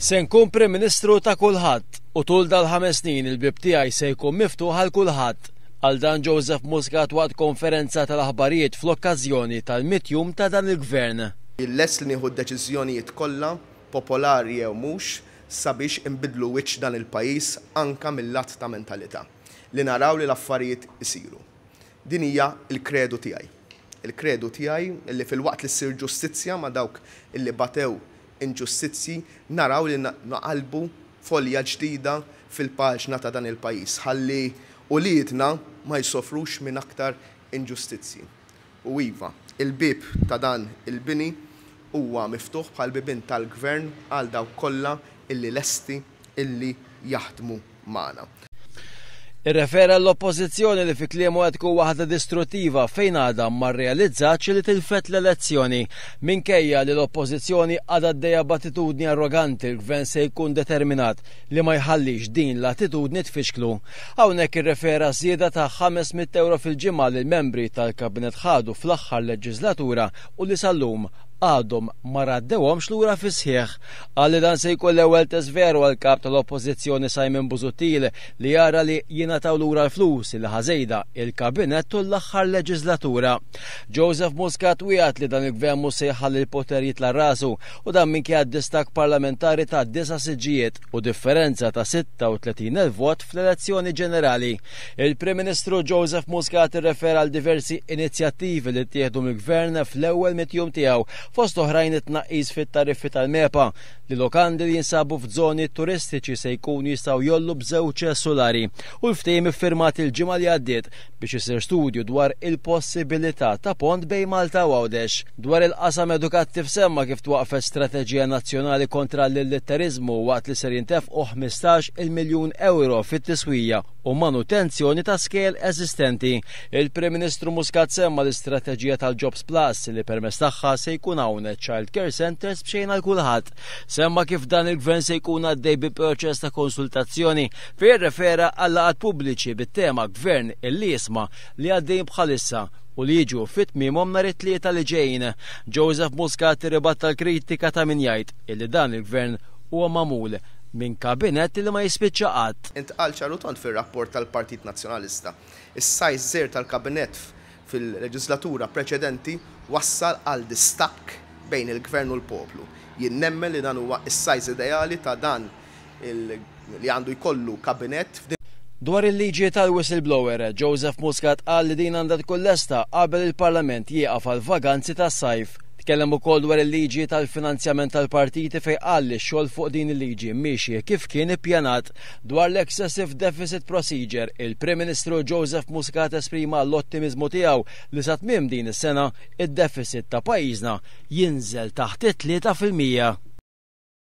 Se nkun Prim Ministru ta' kulħadd u tul dal-5 snin il-bib tiegħi se jkun miftuħ għal kulħadd. Għal dan Joseph Muscat waqt konferenza tal-aħbarijiet fl-okkażjoni tal-100 jum ta' dan il-gvern. Il-lest li nieħu d-deċiżjonijiet kollha, popolari jew mhux, sabiex inbidlu wiċċ dan il-pajjiż anke mill-lat ta' mentalità li naraw li l-affarijiet isiru. Din hija l-kredu tiegħi. Il-kredu tiegħi li fil-waqt li ssir ġustizzja ma' dawk illi batew inġustizzi naraw li naqalbu folja ġdida fil-paġna ta' dan il-pajjiż ħalli uliedna ma jsofrux minn aktar inġustizzi. U iva, il-bib ta' dan il-bini huwa miftuħ bħal bibin tal-gvern għal dawk kollha illi lesti illi jaħdmu magħna. Irrefera l-oppożizzjoni li fi kliemu qed tkun waħda distruttiva fejn għadha ma rrealizzatx li tilfet l-elezzjoni. Minkejja li l-oppożizzjoni għadha għaddejja b'attitudni arroganti, il-gvern se jkun determinat li ma jħallix din l-attitudni tfixklu. Hawnhekk irrefera żieda ta' 500 euro fil-ġimgħa li l-membri tal-Kabinet ħadu fl-aħħar leġislatura u li sal-lum għadhom ma raddewhomx lura fis-sħiħ. Għalli dan se jkun l-ewwel test veru għal kap tal-oppożizzjoni Simon Busuttil li jara li jingħataw lura l-flus li ħażejda il-Kabinett tul l-aħħar leġislatura. Joseph Muscat wieħed li dan il-gvern mhux se jħalli l-poter jitla' rasu u dan minkejja distak parlamentari ta' 9 siġġijiet u differenza ta' 36,000 vot fl-elezzjoni ġenerali. Il-Prim Ministru Joseph Muscat irrefera għal diversi inizjattivi li ttieħdu mill-gvern fl-ewwel 100 jum tiegħu, fost oħrajn it-tnaqqis fit-tariffi tal-MEPA li lokandi li jinsabu f'żoni turistiċi se jkunu jistgħu jollu b'żewġ solari u l-ftehim iffirmat il-ġimgħa li għaddiet biex isir studju dwar il-possibilità ta' pont bejn Malta u Għawdex. Dwar il-qasam edukattiv semma kif twaqfet strateġija nazzjonali kontra l-illitterizmu waqt li ser jintefqu 15 miljun euro fit-tiswija u manutenzjoni ta' skel eżistenti. Il-Prim Ministru Muscat semma l-istrateġija tal-Jobs Plus li permezz tagħha se jkun hawn child care centers b'xejn għal kulħadd. Semma kif dan il-gvern se jkun għaddej bi proċess ta' konsultazzjoni fejn refera għal laqgħat pubbliċi bit-tema Gvern illi jisma' li għaddej bħalissa u li jiġu fit-tmiemhom nhar it-tlieta li ġejjin. Joseph Muscat irribatta l-kritika ta' min jgħid illi dan il-gvern huwa magħmul minn kabinett li ma jispiċċa qatt. Intqal ċaru tont fir-rapport tal-Partit Nazzjonalista. Is-sajż żgħir tal-kabinett fil-leġislatura preċedenti wassal għal distakk bejn il-gvern u l-poplu. Jien nemmen li dan huwa s-sajż ideali ta' dan li għandu jkollu kabinett. Dwar il-liġi tal-whistleblower, Joseph Muscat qal li din għandha tkun lesta qabel il-Parlament jieqaf għal vaganzi tas-sajf. Tkellem ukoll dwar il-liġi tal-finanzjament tal-partiti fejn qal li x-xogħol fuq din il-liġi mixi kif kien ippjanat. Dwar l-excessive deficit procedure, il-Prim Ministru Joseph Muscat esprima l-ottimizmu tiegħu li sa tmiem din is-sena id-deficit ta' pajjiżna jinżel taħt 3%.